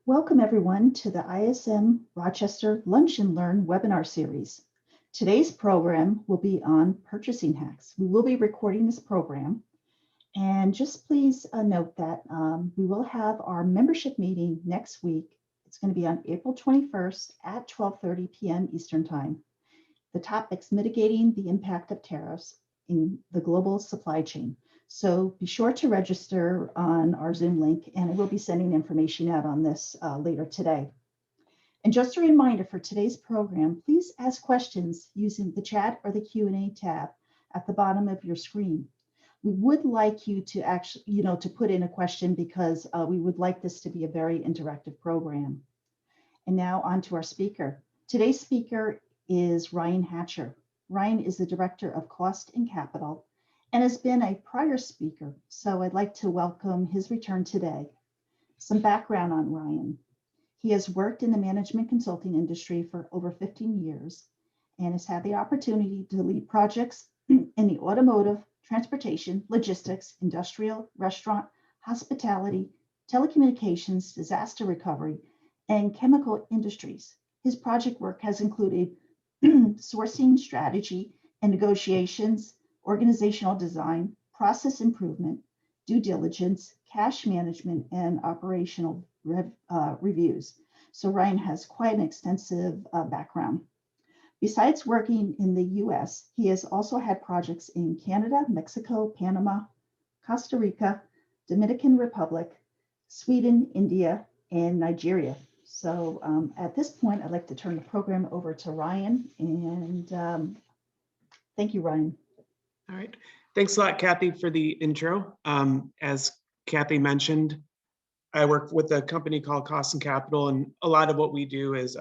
Welcome everyone to the ISM Rochester Lunch and Learn webinar series. Today's program will be on purchasing hacks. We will be recording this program, and just please note that we will have our membership meeting next week. It's going to be on April 21st at 12:30 p.m. Eastern Time. The topic's mitigating the impact of tariffs in the global supply chain. So be sure to register on our Zoom link, and I will be sending information out on this later today. And just a reminder for today's program, please ask questions using the chat or the Q&A tab at the bottom of your screen. We would like you to actually, to put in a question because we would like this to be a very interactive program. And now on to our speaker. Today's speaker is Ryan Hatcher. Ryan is the Director of Cost and Capital and has been a prior speaker, so I'd like to welcome his return today. Some background on Ryan. He has worked in the management consulting industry for over 15 years and has had the opportunity to lead projects in the automotive, transportation, logistics, industrial, restaurant, hospitality, telecommunications, disaster recovery, and chemical industries. His project work has included sourcing strategy and negotiations, organizational design, process improvement, due diligence, cash management, and operational reviews. So Ryan has quite an extensive background. Besides working in the US, he has also had projects in Canada, Mexico, Panama, Costa Rica, Dominican Republic, Sweden, India, and Nigeria. So at this point, I'd like to turn the program over to Ryan, and thank you, Ryan. All right. Thanks a lot, Kathy, for the intro. As Kathy mentioned, I work with a company called Cost and Capital, and a lot of what we do is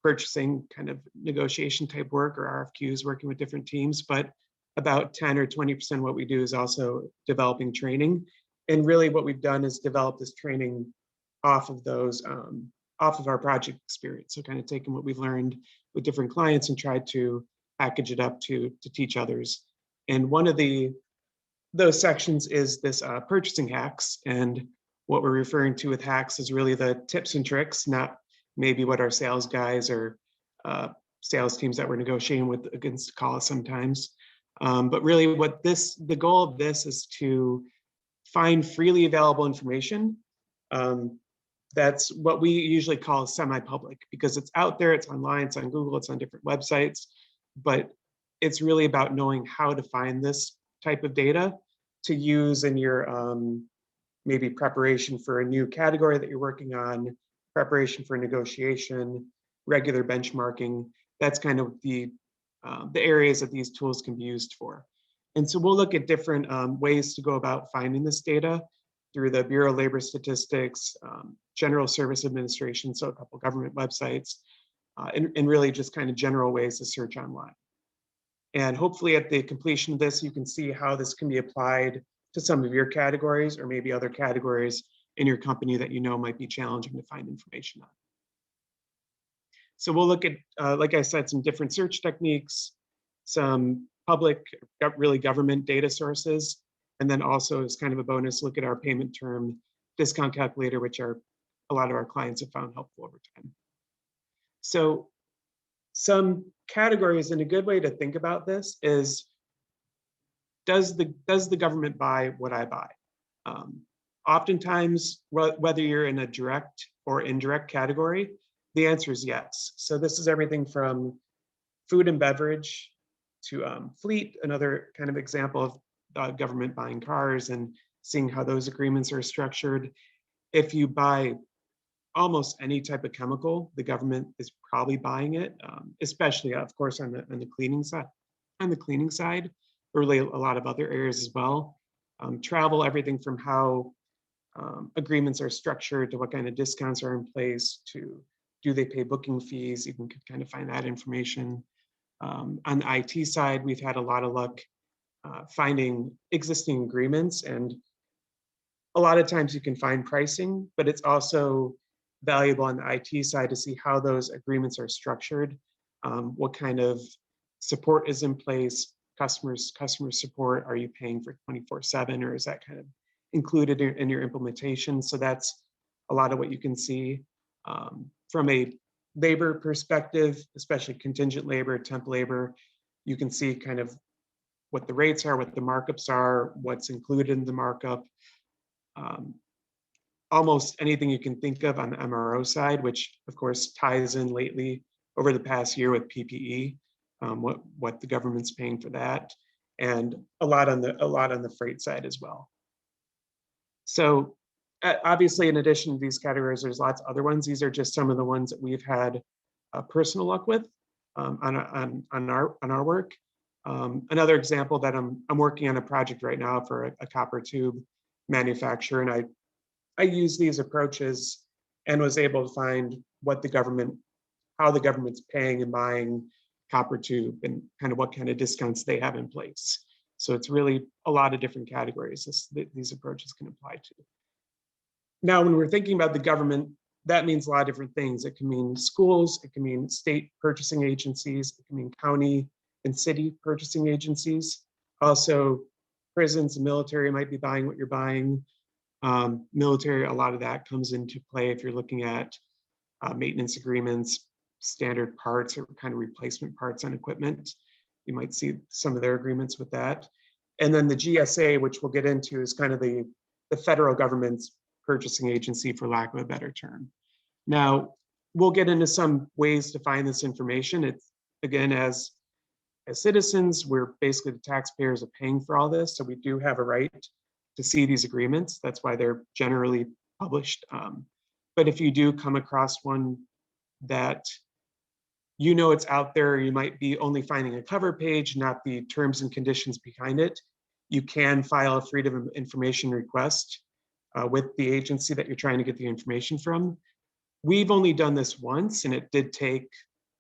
purchasing kind of negotiation type work or RFQs, working with different teams, but about 10 or 20% of what we do is also developing training. And really what we've done is develop this training off of our project experience. So kind of taking what we've learned with different clients and tried to package it up to teach others. And one of those sections is this purchasing hacks. And what we're referring to with hacks is really the tips and tricks, not maybe what our sales guys or sales teams that we're negotiating with against call us sometimes. But really the goal of this is to find freely available information. That's what we usually call semi-public because it's out there, it's online, it's on Google, it's on different websites, but it's really about knowing how to find this type of data to use in your maybe preparation for a new category that you're working on, preparation for negotiation, regular benchmarking. That's kind of the areas that these tools can be used for. And so we'll look at different ways to go about finding this data through the Bureau of Labor Statistics, General Service Administration, so a couple government websites, and really just kind of general ways to search online. And hopefully at the completion of this, you can see how this can be applied to some of your categories or maybe other categories in your company that you know might be challenging to find information on. So we'll look at, like I said, some different search techniques, some public, really government data sources, and then also as kind of a bonus, look at our payment term discount calculator, which a lot of our clients have found helpful over time. So some categories, and a good way to think about this is, does the government buy what I buy? Oftentimes, whether you're in a direct or indirect category, the answer is yes. So this is everything from food and beverage to fleet, another kind of example of government buying cars and seeing how those agreements are structured. If you buy almost any type of chemical, the government is probably buying it, especially, of course, on the cleaning side. On the cleaning side, really a lot of other areas as well. Travel, everything from how agreements are structured to what kind of discounts are in place to do they pay booking fees. You can kind of find that information. On the IT side, we've had a lot of luck finding existing agreements, and a lot of times you can find pricing, but it's also valuable on the IT side to see how those agreements are structured, what kind of support is in place, customer support, are you paying for 24/7, or is that kind of included in your implementation? So that's a lot of what you can see. From a labor perspective, especially contingent labor, temp labor, you can see kind of what the rates are, what the markups are, what's included in the markup. Almost anything you can think of on the MRO side, which of course ties in lately over the past year with PPE, what the government's paying for that, and a lot on the freight side as well. So obviously, in addition to these categories, there's lots of other ones. These are just some of the ones that we've had personal luck with on our work. Another example that I'm working on a project right now for a copper tube manufacturer, and I use these approaches and was able to find how the government's paying and buying copper tube and kind of what kind of discounts they have in place. So it's really a lot of different categories these approaches can apply to. Now, when we're thinking about the government, that means a lot of different things. It can mean schools, it can mean state purchasing agencies, it can mean county and city purchasing agencies. Also, prisons and military might be buying what you're buying. Military, a lot of that comes into play if you're looking at maintenance agreements, standard parts or kind of replacement parts on equipment. You might see some of their agreements with that. And then the GSA, which we'll get into, is kind of the federal government's purchasing agency, for lack of a better term. Now, we'll get into some ways to find this information. It's, again, as citizens, we're basically the taxpayers are paying for all this, so we do have a right to see these agreements. That's why they're generally published. But if you do come across one that you know it's out there, you might be only finding a cover page, not the terms and conditions behind it, you can file a freedom of information request with the agency that you're trying to get the information from. We've only done this once, and it did take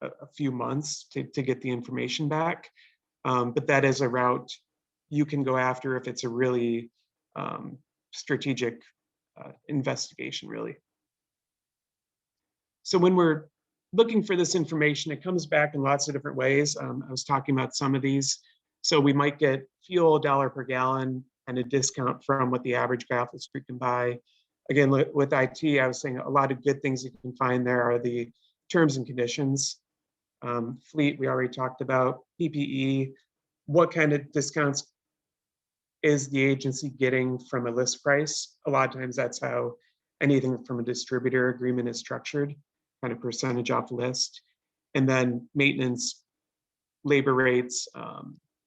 a few months to get the information back. But that is a route you can go after if it's a really strategic investigation, really. So when we're looking for this information, it comes back in lots of different ways. I was talking about some of these. So we might get fuel $1 per gallon and a discount from what the average guy off the street can buy. Again, with IT, I was saying a lot of good things you can find there are the terms and conditions. Fleet, we already talked about. PPE, what kind of discounts is the agency getting from a list price? A lot of times that's how anything from a distributor agreement is structured, kind of percentage off list. And then maintenance, labor rates,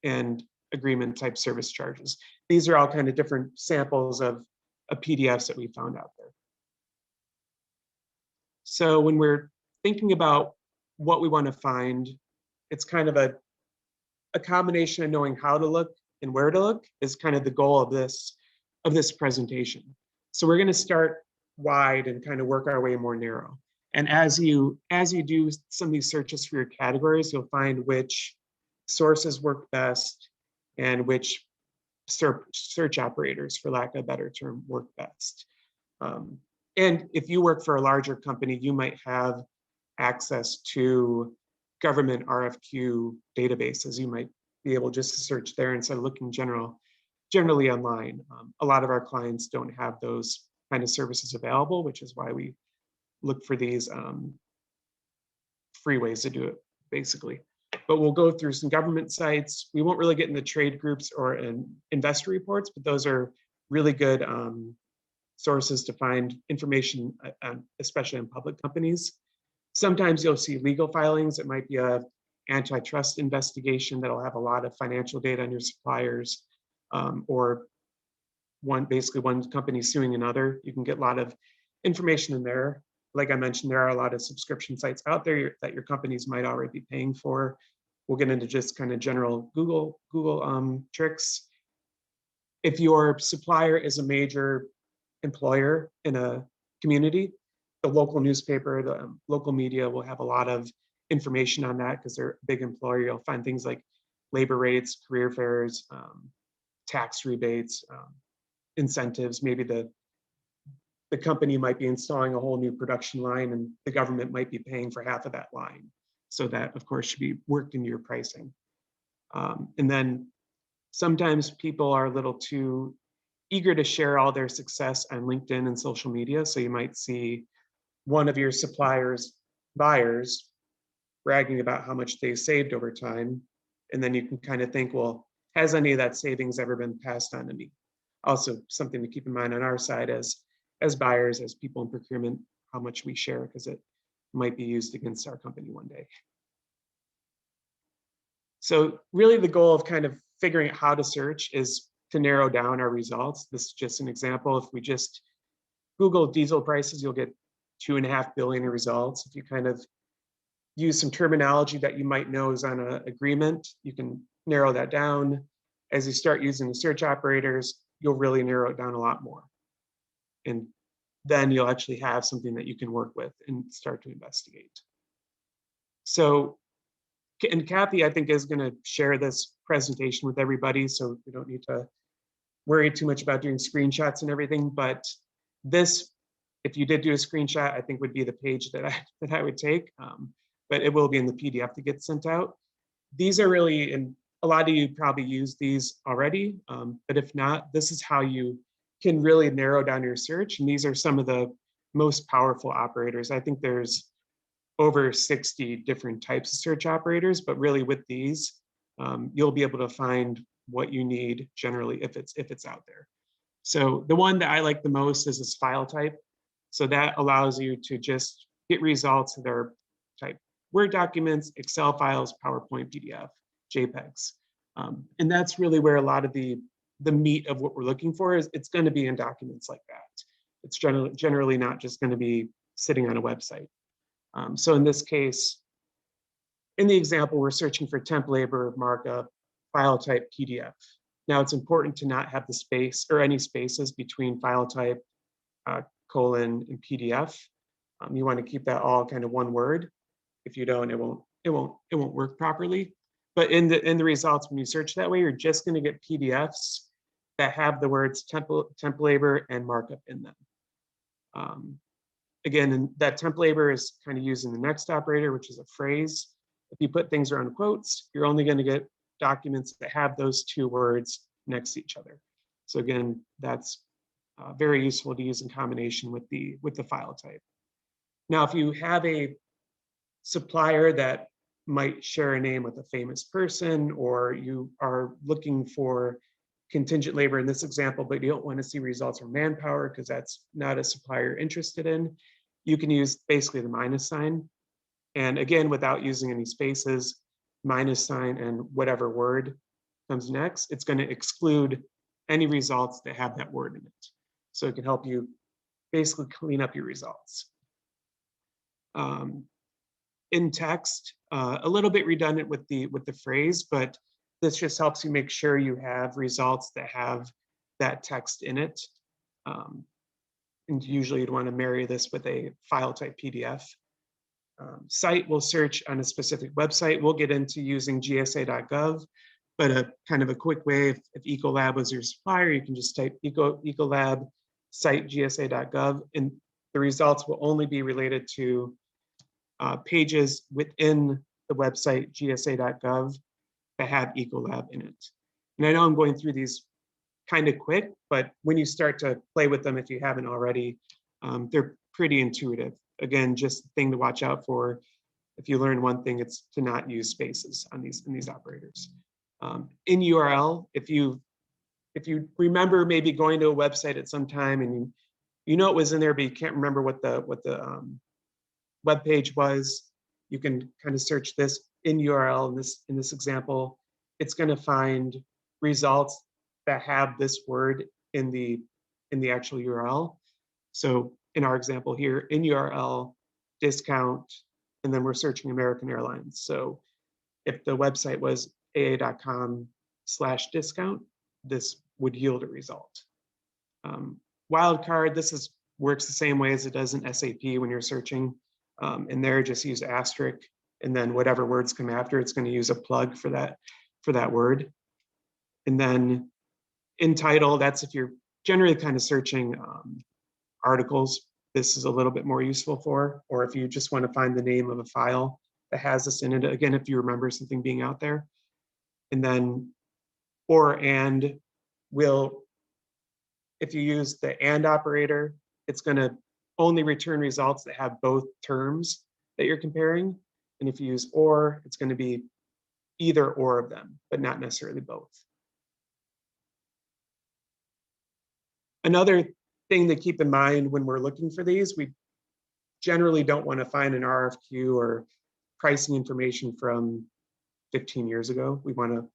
and agreement type service charges. These are all kind of different samples of PDFs that we found out there. So when we're thinking about what we want to find, it's kind of a combination of knowing how to look and where to look is kind of the goal of this presentation. So we're going to start wide and kind of work our way more narrow. And as you do some of these searches for your categories, you'll find which sources work best and which search operators, for lack of a better term, work best. And if you work for a larger company, you might have access to government RFQ databases. You might be able just to search there instead of looking generally online. A lot of our clients don't have those kind of services available, which is why we look for these free ways to do it, basically. But we'll go through some government sites. We won't really get into trade groups or in investor reports, but those are really good sources to find information, especially on public companies. Sometimes you'll see legal filings. It might be a antitrust investigation that'll have a lot of financial data on your suppliers, or one company suing another. You can get a lot of information in there. Like I mentioned, there are a lot of subscription sites out there that your companies might already be paying for. We'll get into just kind of general Google tricks. If your supplier is a major employer in a community, the local newspaper, the local media will have a lot of information on that because they're a big employer. You'll find things like labor rates, career fairs, tax rebates, incentives. Maybe the company might be installing a whole new production line and the government might be paying for half of that line. So that, of course, should be worked into your pricing. And then sometimes people are a little too eager to share all their success on LinkedIn and social media. So you might see one of your suppliers' buyers bragging about how much they saved over time. And then you can kind of think, well, has any of that savings ever been passed on to me? Also, something to keep in mind on our side as buyers, as people in procurement, how much we share, because it might be used against our company one day. So really the goal of kind of figuring out how to search is to narrow down our results. This is just an example. If we just Google diesel prices, you'll get 2.5 billion results. If you kind of use some terminology that you might know is on an agreement, you can narrow that down. As you start using the search operators, you'll really narrow it down a lot more. And then you'll actually have something that you can work with and start to investigate. So, and Kathy, I think, is going to share this presentation with everybody, so we don't need to worry too much about doing screenshots and everything. But this, if you did do a screenshot, I think would be the page that I would take. But it will be in the PDF that gets sent out. These are really, and a lot of you probably use these already, but if not, this is how you can really narrow down your search. And these are some of the most powerful operators. I think there's over 60 different types of search operators, but really with these, you'll be able to find what you need generally if it's out there. So the one that I like the most is this file type. So that allows you to just get results that are type Word documents, Excel files, PowerPoint, PDF, JPEGs. And that's really where a lot of the meat of what we're looking for is. It's going to be in documents like that. It's generally not just going to be sitting on a website. So in this case, in the example, we're searching for temp labor, markup, file type, PDF. Now it's important to not have the space or any spaces between file type, colon, and PDF. You want to keep that all kind of one word. If you don't, it won't work properly. But in the results, when you search that way, you're just going to get PDFs that have the words temp labor and markup in them. Again, and that temp labor is kind of using the next operator, which is a phrase. If you put things around quotes, you're only going to get documents that have those two words next to each other. So again, that's very useful to use in combination with the file type. Now, if you have a supplier that might share a name with a famous person, or you are looking for contingent labor in this example, but you don't want to see results from manpower because that's not a supplier interested in, you can use basically the minus sign. And again, without using any spaces, minus sign and whatever word comes next, it's going to exclude any results that have that word in it. So it can help you basically clean up your results. In text, a little bit redundant with the phrase, but this just helps you make sure you have results that have that text in it. And usually you'd want to marry this with a file type PDF. Site will search on a specific website. We'll get into using gsa.gov, but a kind of a quick way, if Ecolab was your supplier, you can just type Ecolab site gsa.gov, and the results will only be related to pages within the website gsa.gov that have Ecolab in it. And I know I'm going through these kind of quick, but when you start to play with them, if you haven't already, they're pretty intuitive. Again, just the thing to watch out for. If you learn one thing, it's to not use spaces on these operators. In URL, if you remember maybe going to a website at some time and you know it was in there, but you can't remember what the web page was, you can kind of search this in URL. In this example, it's going to find results that have this word in the actual URL. So in our example here, in URL, discount, and then we're searching American Airlines. So if the website was aa.com/discount, this would yield a result. Wildcard, this works the same way as it does in SAP when you're searching. And there, just use asterisk, and then whatever words come after, it's going to use a plug for that word. And then in title, that's if you're generally kind of searching articles, this is a little bit more useful for, or if you just want to find the name of a file that has this in it, again, if you remember something being out there. And then and will if you use the and operator, it's going to only return results that have both terms that you're comparing. And if you use or, it's going to be either or of them, but not necessarily both. Another thing to keep in mind when we're looking for these, we generally don't want to find an RFQ or pricing information from 15 years ago. We want to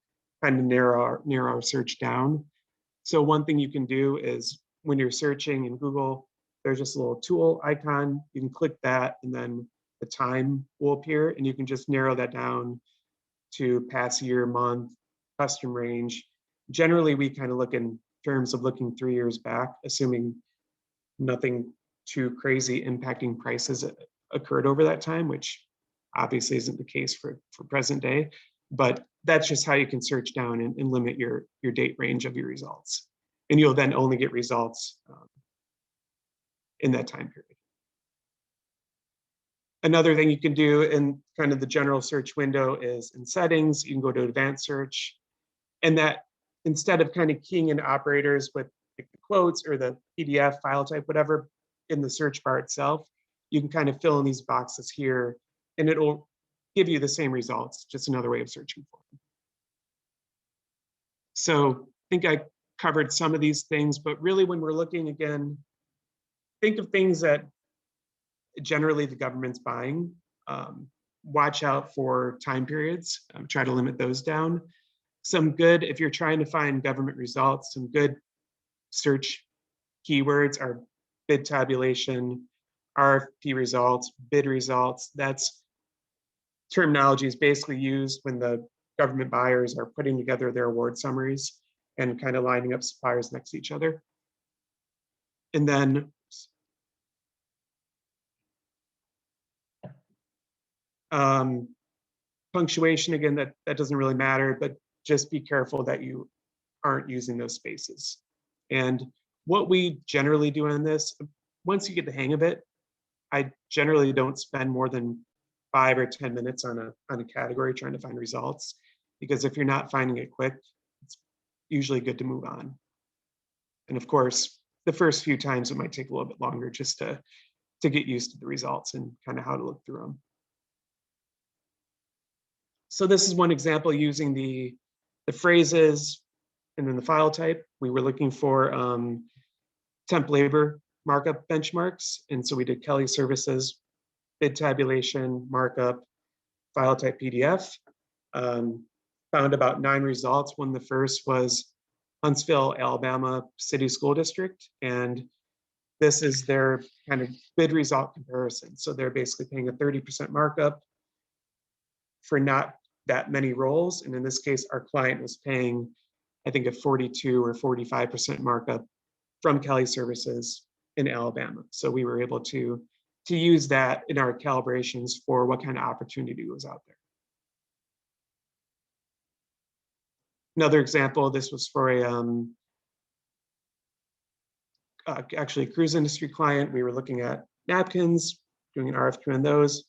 kind of narrow our search down. So one thing you can do is when you're searching in Google, there's just a little tool icon. You can click that and then the time will appear and you can just narrow that down to past year, month, custom range. Generally, we kind of look in terms of looking 3 years back, assuming nothing too crazy impacting prices occurred over that time, which obviously isn't the case for present day. But that's just how you can search down and limit your date range of your results. And you'll then only get results in that time period. Another thing you can do in kind of the general search window is in settings, you can go to advanced search. And that instead of kind of keying in operators with the quotes or the PDF file type, whatever, in the search bar itself, you can kind of fill in these boxes here and it'll give you the same results, just another way of searching for them. So I think I covered some of these things, but really when we're looking again, think of things that generally the government's buying. Watch out for time periods, try to limit those down. Some good, if you're trying to find government results, some good search keywords are bid tabulation, RFP results, bid results. That's terminology is basically used when the government buyers are putting together their award summaries and kind of lining up suppliers next to each other. And then punctuation, again, that doesn't really matter, but just be careful that you aren't using those spaces. And what we generally do on this, once you get the hang of it, I generally don't spend more than 5 or 10 minutes on a category trying to find results, because if you're not finding it quick, it's usually good to move on. And of course, the first few times it might take a little bit longer just to get used to the results and kind of how to look through them. So this is one example using the phrases and then the file type. We were looking for temp labor markup benchmarks. And so we did Kelly Services, bid tabulation, markup, file type PDF. Found about 9 results. One, the first was Huntsville, Alabama City School District. And this is their kind of bid result comparison. So they're basically paying a 30% markup for not that many roles. And in this case, our client was paying, I think, a 42 or 45% markup from Kelly Services in Alabama. So we were able to use that in our calibrations for what kind of opportunity was out there. Another example, this was for actually a cruise industry client. We were looking at napkins, doing an RFQ on those.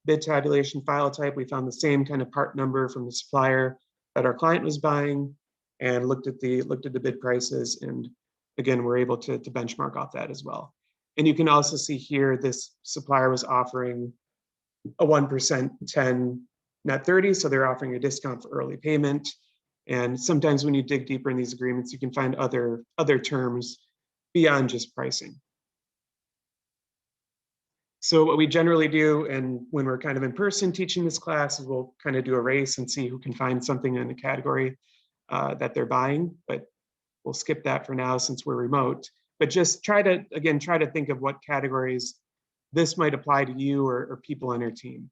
Bid tabulation file type, we found the same kind of part number from the supplier that our client was buying and looked at the bid prices. And again, we're able to benchmark off that as well. And you can also see here, this supplier was offering a 1%, 10, not 30. So they're offering a discount for early payment. And sometimes when you dig deeper in these agreements, you can find other terms beyond just pricing. So what we generally do, and when we're kind of in person teaching this class, is we'll kind of do a race and see who can find something in the category that they're buying. But we'll skip that for now since we're remote. But just try to think of what categories this might apply to you or people on your team.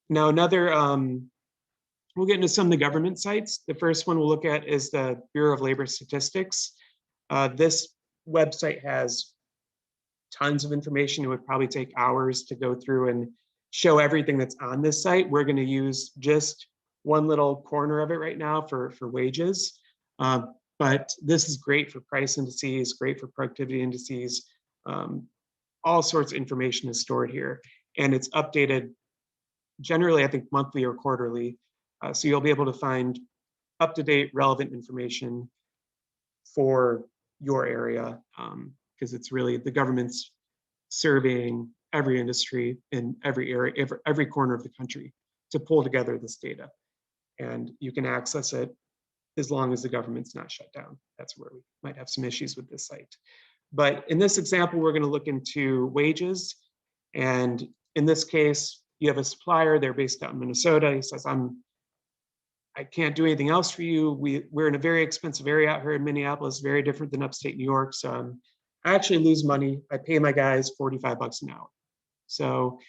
Now, another, we'll get into some of the government sites. The first one we'll look at is the Bureau of Labor Statistics. This website has tons of information. It would probably take hours to go through and show everything that's on this site. We're going to use just one little corner of it right now for wages. But this is great for price indices, great for productivity indices. All sorts of information is stored here. And it's updated generally, I think, monthly or quarterly. So you'll be able to find up-to-date relevant information for your area, because it's really the government's surveying every industry in every area, every corner of the country to pull together this data. And you can access it as long as the government's not shut down. That's where we might have some issues with this site. But in this example, we're going to look into wages. And in this case, you have a supplier, they're based out in Minnesota. He says, I can't do anything else for you. We're in a very expensive area out here in Minneapolis, very different than upstate New York. So I actually lose money. I pay my guys $45 an hour. So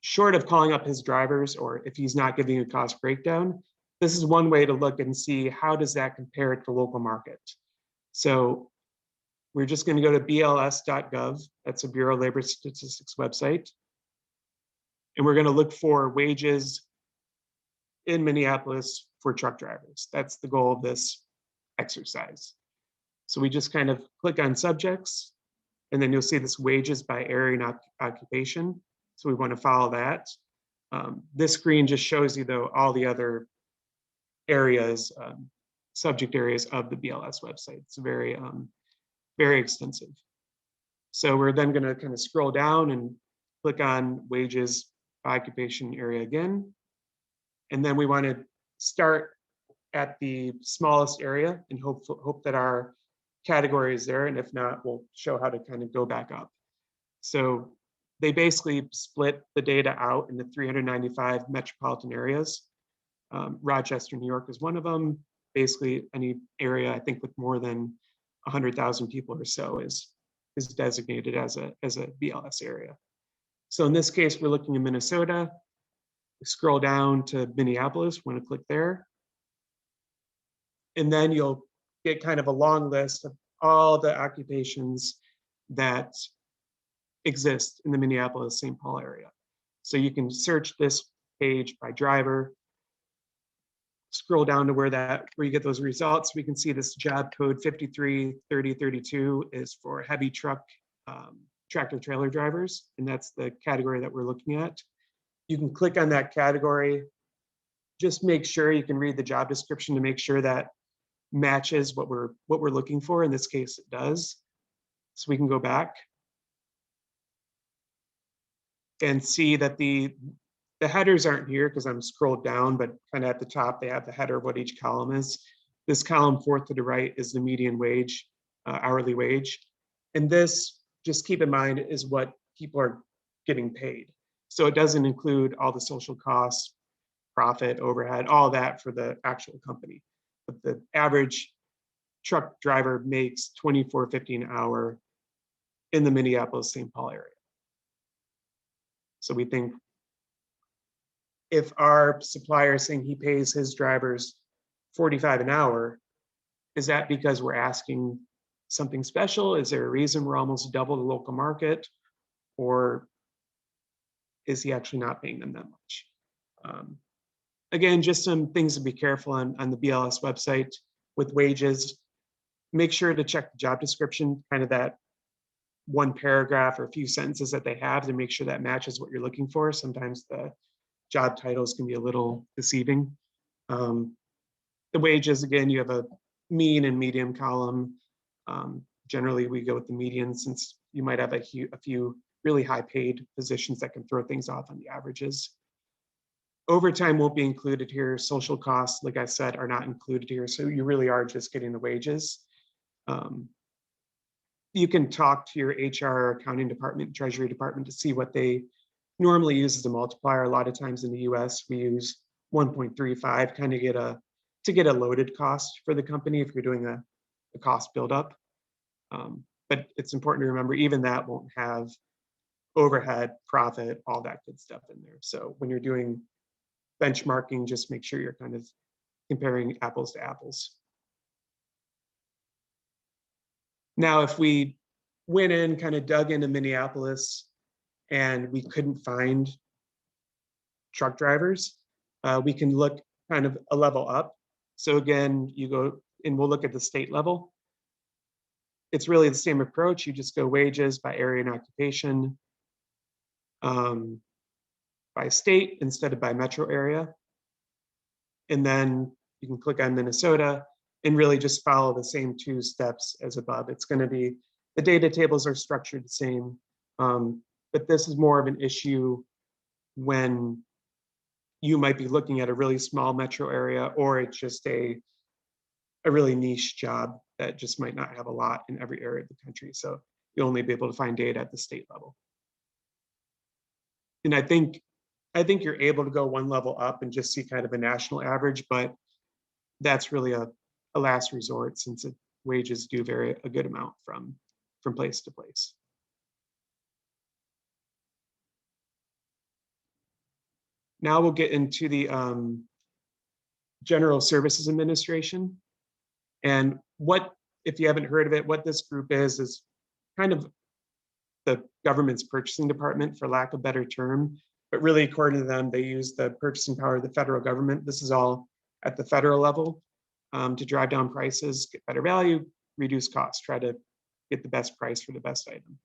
short of calling up his drivers, or if he's not giving a cost breakdown, this is one way to look and see how does that compare to the local market. So we're just going to go to bls.gov. That's a Bureau of Labor Statistics website. And we're going to look for wages in Minneapolis for truck drivers. That's the goal of this exercise. So we just kind of click on subjects, and then you'll see this wages by area and occupation. So we want to follow that. This screen just shows you, though, all the other areas, subject areas of the BLS website. It's very, very extensive. So we're then going to kind of scroll down and click on wages by occupation area again. And then we want to start at the smallest area and hope that our category is there. And if not, we'll show how to kind of go back up. So they basically split the data out into 395 metropolitan areas. Rochester, New York is one of them. Basically, any area, I think, with more than 100,000 people or so is designated as a BLS area. So in this case, we're looking in Minnesota. We scroll down to Minneapolis, want to click there. And then you'll get kind of a long list of all the occupations that exist in the Minneapolis-St. Paul area. So you can search this page by driver, scroll down to where you get those results. We can see this job code 533032 is for heavy truck tractor trailer drivers, and that's the category that we're looking at. You can click on that category. Just make sure you can read the job description to make sure that matches what we're looking for. In this case, it does. So we can go back and see that the headers aren't here because I'm scrolled down, but kind of at the top, they have the header of what each column is. This column fourth to the right is the median wage, hourly wage. And this, just keep in mind, is what people are getting paid. So it doesn't include all the social costs, profit, overhead, all that for the actual company. But the average truck driver makes $24.50 an hour in the Minneapolis-St. Paul area. So we think if our supplier is saying he pays his drivers $45 an hour, is that because we're asking something special? Is there a reason we're almost double the local market? Or is he actually not paying them that much? Again, just some things to be careful on the BLS website with wages. Make sure to check the job description, kind of that one paragraph or a few sentences that they have to make sure that matches what you're looking for. Sometimes the job titles can be a little deceiving. The wages, again, you have a mean and median column. Generally, we go with the median since you might have a few really high paid positions that can throw things off on the averages. Overtime won't be included here. Social costs, like I said, are not included here. So you really are just getting the wages. You can talk to your HR, accounting department, treasury department to see what they normally use as a multiplier. A lot of times in the US, we use 1.35 kind of to get a loaded cost for the company if you're doing a cost buildup. But it's important to remember, even that won't have overhead, profit, all that good stuff in there. So when you're doing benchmarking, just make sure you're kind of comparing apples to apples. Now, if we went in, kind of dug into Minneapolis and we couldn't find truck drivers, we can look kind of a level up. So again, you go and we'll look at the state level. It's really the same approach. You just go wages by area and occupation, by state instead of by metro area. And then you can click on Minnesota and really just follow the same 2 steps as above. It's going to be, the data tables are structured the same, but this is more of an issue when you might be looking at a really small metro area, or it's just a really niche job that just might not have a lot in every area of the country. So you'll only be able to find data at the state level. And I think you're able to go one level up and just see kind of a national average, but that's really a last resort, since wages do vary a good amount from place to place. Now we'll get into the General Services Administration. And what, if you haven't heard of it, what this group is kind of the government's purchasing department, for lack of a better term. But really, according to them, they use the purchasing power of the federal government. This is all at the federal level, to drive down prices, get better value, reduce costs, try to get the best price for the best item.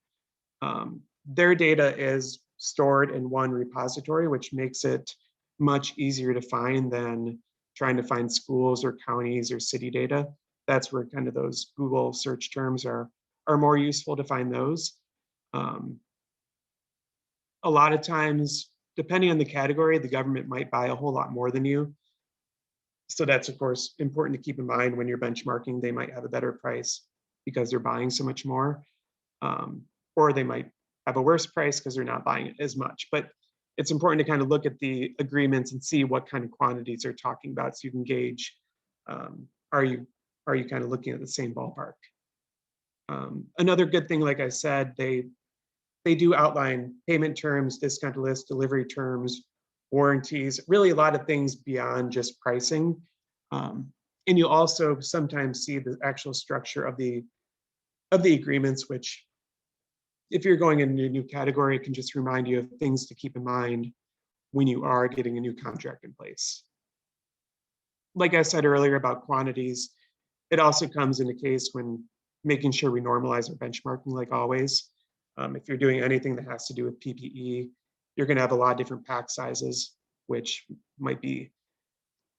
Their data is stored in one repository, which makes it much easier to find than trying to find schools or counties or city data. That's where kind of those Google search terms are more useful to find those. A lot of times, depending on the category, the government might buy a whole lot more than you. So that's, of course, important to keep in mind when you're benchmarking. They might have a better price because they're buying so much more, or they might have a worse price because they're not buying it as much. But it's important to kind of look at the agreements and see what kind of quantities they're talking about, so you can gauge, are you kind of looking at the same ballpark. Another good thing, like I said, they do outline payment terms, discount list, delivery terms, warranties, really a lot of things beyond just pricing. And you'll also sometimes see the actual structure of the agreements, which, if you're going into a new category, it can just remind you of things to keep in mind when you are getting a new contract in place. Like I said earlier about quantities, it also comes into case when making sure we normalize our benchmarking, like always. If you're doing anything that has to do with PPE, you're going to have a lot of different pack sizes, which might be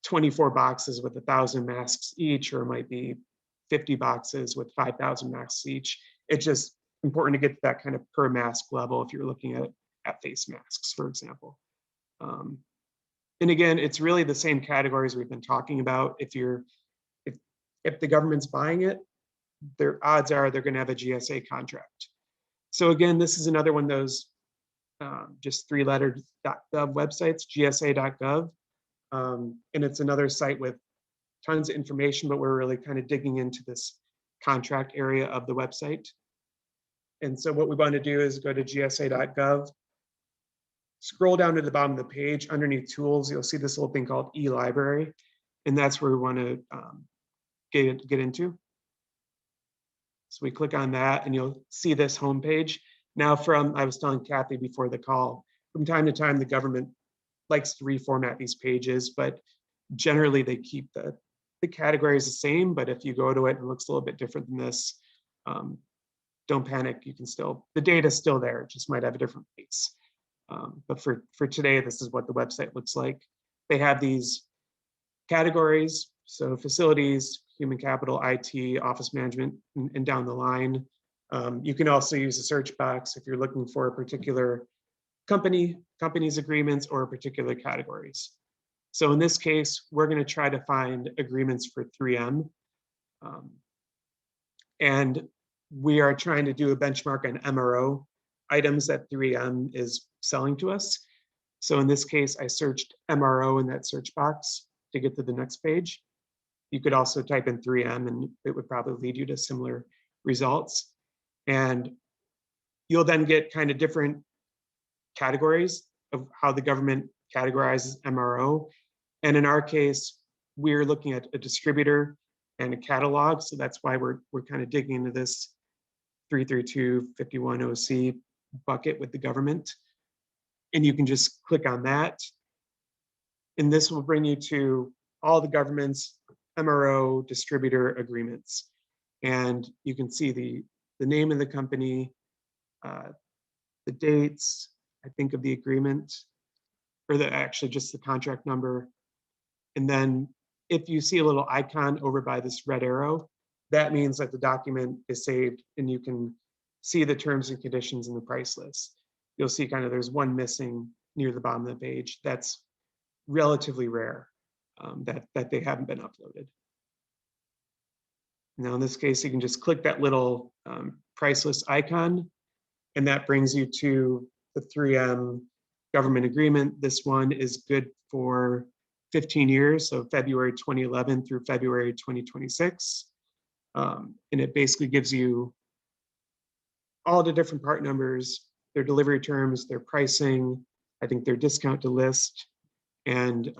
24 boxes with 1,000 masks each, or it might be 50 boxes with 5,000 masks each. It's just important to get to that kind of per mask level if you're looking at face masks, for example. And again, it's really the same categories we've been talking about. If the government's buying it, their odds are they're going to have a GSA contract. So again, this is another one of those just 3-letter .gov websites, gsa.gov. And it's another site with tons of information, but we're really kind of digging into this contract area of the website. And so what we want to do is go to gsa.gov, scroll down to the bottom of the page. Underneath tools, you'll see this little thing called e-library, and that's where we want to get into. So we click on that and you'll see this homepage. Now, I was telling Kathy before the call, from time to time, the government likes to reformat these pages, but generally they keep the categories the same. But if you go to it and it looks a little bit different than this, don't panic. You can still, the data is still there. It just might have a different face. But for today, this is what the website looks like. They have these categories. So facilities, human capital, IT, office management, and down the line. You can also use a search box if you're looking for a particular company's agreements or particular categories. So in this case, we're going to try to find agreements for 3M. And we are trying to do a benchmark on MRO items that 3M is selling to us. So in this case, I searched MRO in that search box to get to the next page. You could also type in 3M and it would probably lead you to similar results. And you'll then get kind of different categories of how the government categorizes MRO. And in our case, we're looking at a distributor and a catalog. So that's why we're kind of digging into this 33251 OC bucket with the government. And you can just click on that. And this will bring you to all the government's MRO distributor agreements. And you can see the name of the company, the dates, I think, of the agreement, or actually just the contract number. And then if you see a little icon over by this red arrow, that means that the document is saved and you can see the terms and conditions in the price list. You'll see kind of there's one missing near the bottom of the page. That's relatively rare, that they haven't been uploaded. Now in this case, you can just click that little price list icon, and that brings you to the 3M government agreement. This one is good for 15 years, so February 2011 through February 2026. And it basically gives you all the different part numbers, their delivery terms, their pricing, I think their discount to list, and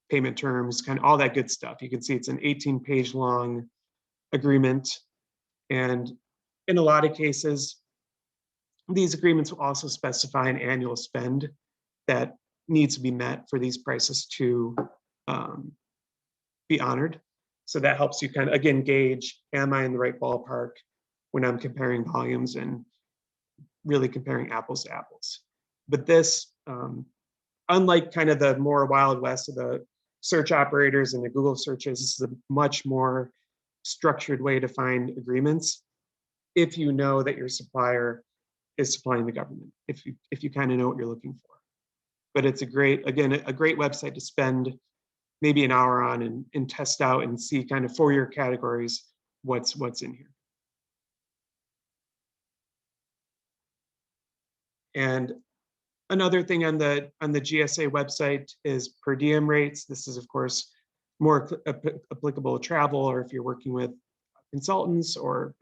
payment terms, kind of all that good stuff. You can see it's an 18-page long agreement. And in a lot of cases, these agreements will also specify an annual spend that needs to be met for these prices to be honored. So that helps you kind of, again, gauge, am I in the right ballpark when I'm comparing volumes and really comparing apples to apples. But this, unlike kind of the more Wild West of the search operators and the Google searches, this is a much more structured way to find agreements if you know that your supplier is supplying the government, if you kind of know what you're looking for. But it's a great, again, a great website to spend maybe an hour on and test out and see kind of for your categories what's in here. And another thing on the GSA website is per diem rates. This is, of course, more applicable to travel, or if you're working with consultants or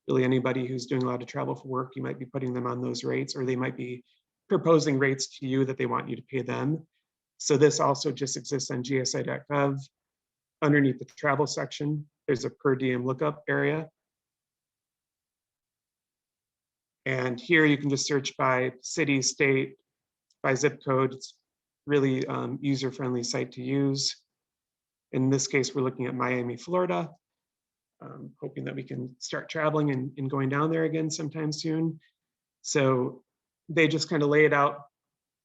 really anybody who's doing a lot of travel for work, you might be putting them on those rates, or they might be proposing rates to you that they want you to pay them. So this also just exists on gsa.gov. Underneath the travel section, there's a per diem lookup area. And here you can just search by city, state, by zip code. It's really user-friendly site to use. In this case, we're looking at Miami, Florida. Hoping that we can start traveling and going down there again sometime soon. So they just kind of lay it out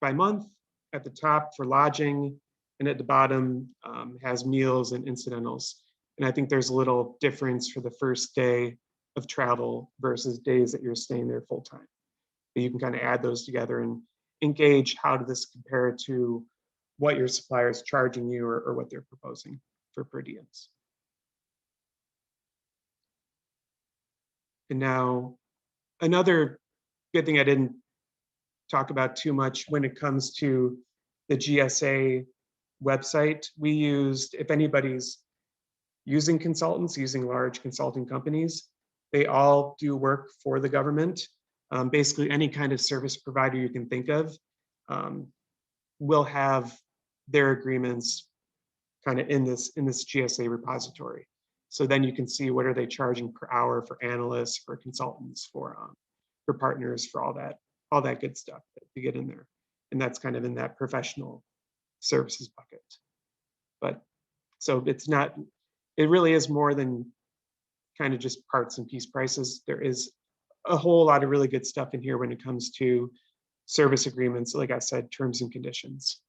by month at the top for lodging, and at the bottom has meals and incidentals. And I think there's a little difference for the first day of travel versus days that you're staying there full time. But you can kind of add those together and engage how does this compare to what your supplier is charging you or what they're proposing for per diems. And now another good thing I didn't talk about too much when it comes to the GSA website, we used, if anybody's using consultants, using large consulting companies, they all do work for the government. Basically any kind of service provider you can think of will have their agreements kind of in this GSA repository. So then you can see what are they charging per hour for analysts, for consultants, for partners, for all that good stuff that you get in there. And that's kind of in that professional services bucket. But so it's not, it really is more than kind of just parts and piece prices. There is a whole lot of really good stuff in here when it comes to service agreements, like I said, terms and conditions.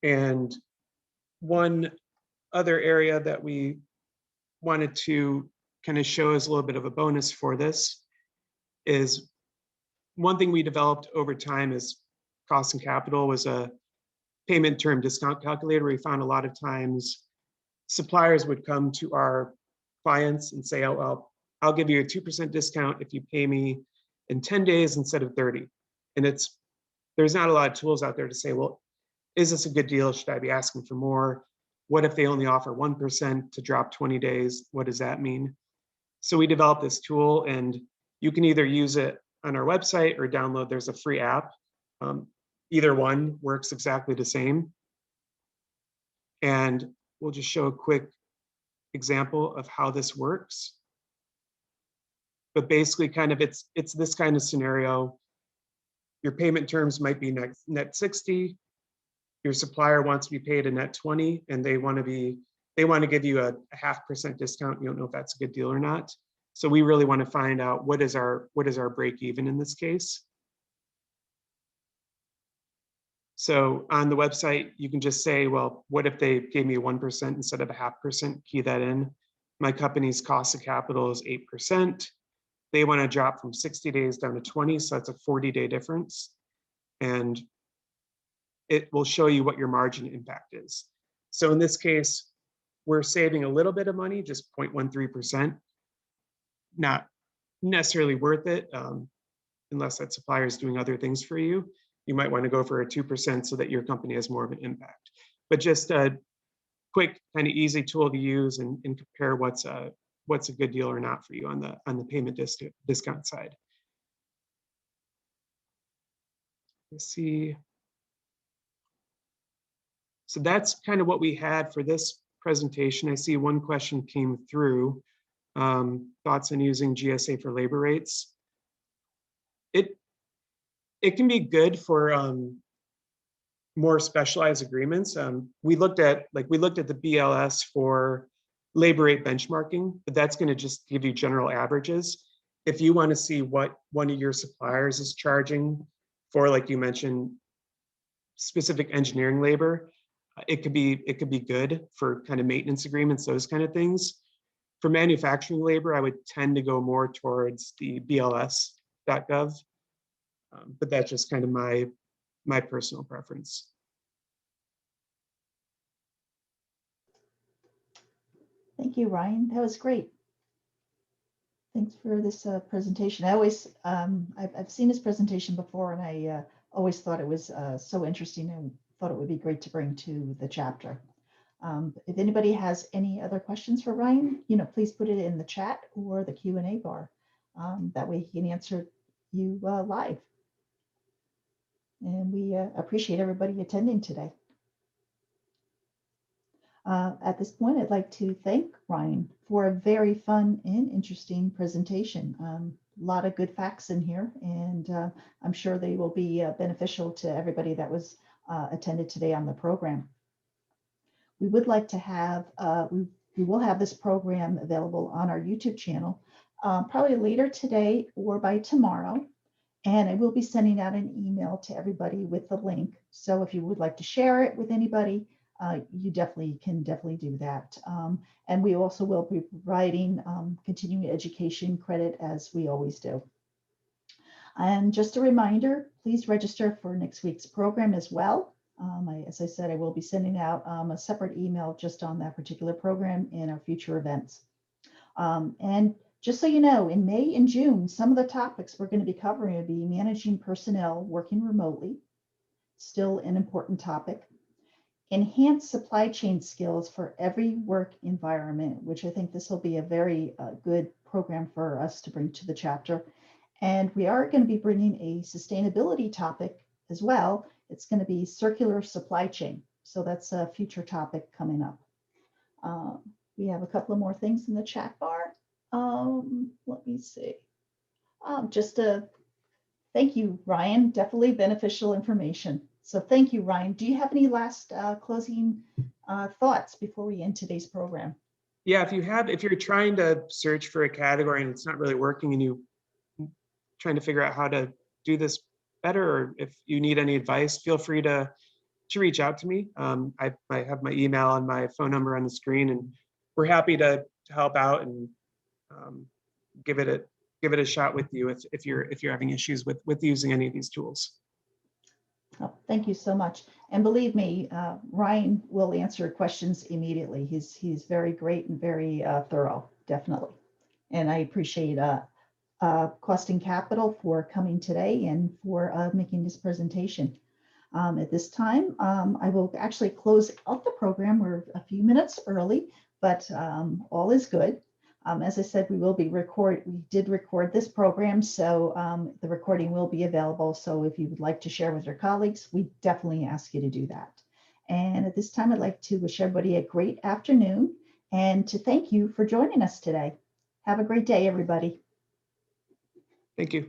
And one other area that we wanted to kind of show as a little bit of a bonus for this is one thing we developed over time is Cost and Capital was a payment term discount calculator. We found a lot of times suppliers would come to our clients and say, oh, I'll give you a 2% discount if you pay me in 10 days instead of 30. And there's not a lot of tools out there to say, well, is this a good deal? Should I be asking for more? What if they only offer 1% to drop 20 days? What does that mean? So we developed this tool, and you can either use it on our website or download. There's a free app. Either one works exactly the same. And we'll just show a quick example of how this works. But basically kind of it's this kind of scenario. Your payment terms might be net 60. Your supplier wants to be paid a net 20, and they want to give you a 0.5% discount. You don't know if that's a good deal or not. So we really want to find out what is our break even in this case. So on the website, you can just say, well, what if they gave me 1% instead of a 0.5%? Key that in. My company's cost of capital is 8%. They want to drop from 60 days down to 20, so that's a 40-day difference. And it will show you what your margin impact is. So in this case, we're saving a little bit of money, just 0.13%. Not necessarily worth it, unless that supplier is doing other things for you. You might want to go for a 2% so that your company has more of an impact. But just a quick, kind of easy tool to use and compare what's a good deal or not for you on the payment discount side. Let's see. So that's kind of what we had for this presentation. I see one question came through. Thoughts on using GSA for labor rates. It can be good for more specialized agreements. We looked at the BLS for labor rate benchmarking, but that's going to just give you general averages. If you want to see what one of your suppliers is charging for, like you mentioned, specific engineering labor, it could be good for kind of maintenance agreements, those kind of things. For manufacturing labor, I would tend to go more towards the BLS.gov, but that's just kind of my personal preference. Thank you, Ryan. That was great. Thanks for this presentation. I always, I've seen this presentation before, and I always thought it was so interesting and thought it would be great to bring to the chapter. If anybody has any other questions for Ryan, please put it in the chat or the Q&A bar. That way he can answer you live. And we appreciate everybody attending today. At this point, I'd like to thank Ryan for a very fun and interesting presentation. A lot of good facts in here, and I'm sure they will be beneficial to everybody that was attended today on the program. We would like to have, we will have this program available on our YouTube channel, probably later today or by tomorrow. And I will be sending out an email to everybody with the link. So if you would like to share it with anybody, you can definitely do that. And we also will be providing continuing education credit as we always do. And just a reminder, please register for next week's program as well. As I said, I will be sending out a separate email just on that particular program and our future events. And just so you know, in May and June, some of the topics we're going to be covering will be managing personnel working remotely, still an important topic. Enhance supply chain skills for every work environment, which I think this will be a very good program for us to bring to the chapter. And we are going to be bringing a sustainability topic as well. It's going to be circular supply chain. So that's a future topic coming up. We have a couple of more things in the chat bar. Let me see. Just a thank you, Ryan. Definitely beneficial information. So thank you, Ryan. Do you have any last closing thoughts before we end today's program? Yeah, if you're trying to search for a category and it's not really working and you're trying to figure out how to do this better, or if you need any advice, feel free to reach out to me. I have my email and my phone number on the screen, and we're happy to help out and give it a shot with you if you're having issues with using any of these tools. Oh, thank you so much. And believe me, Ryan will answer questions immediately. He's very great and very thorough, definitely. And I appreciate Costing Capital for coming today and for making this presentation. At this time, I will actually close out the program. We're a few minutes early, but all is good. As I said, we did record this program, so the recording will be available. So if you would like to share with your colleagues, we definitely ask you to do that. And at this time, I'd like to wish everybody a great afternoon and to thank you for joining us today. Have a great day, everybody. Thank you.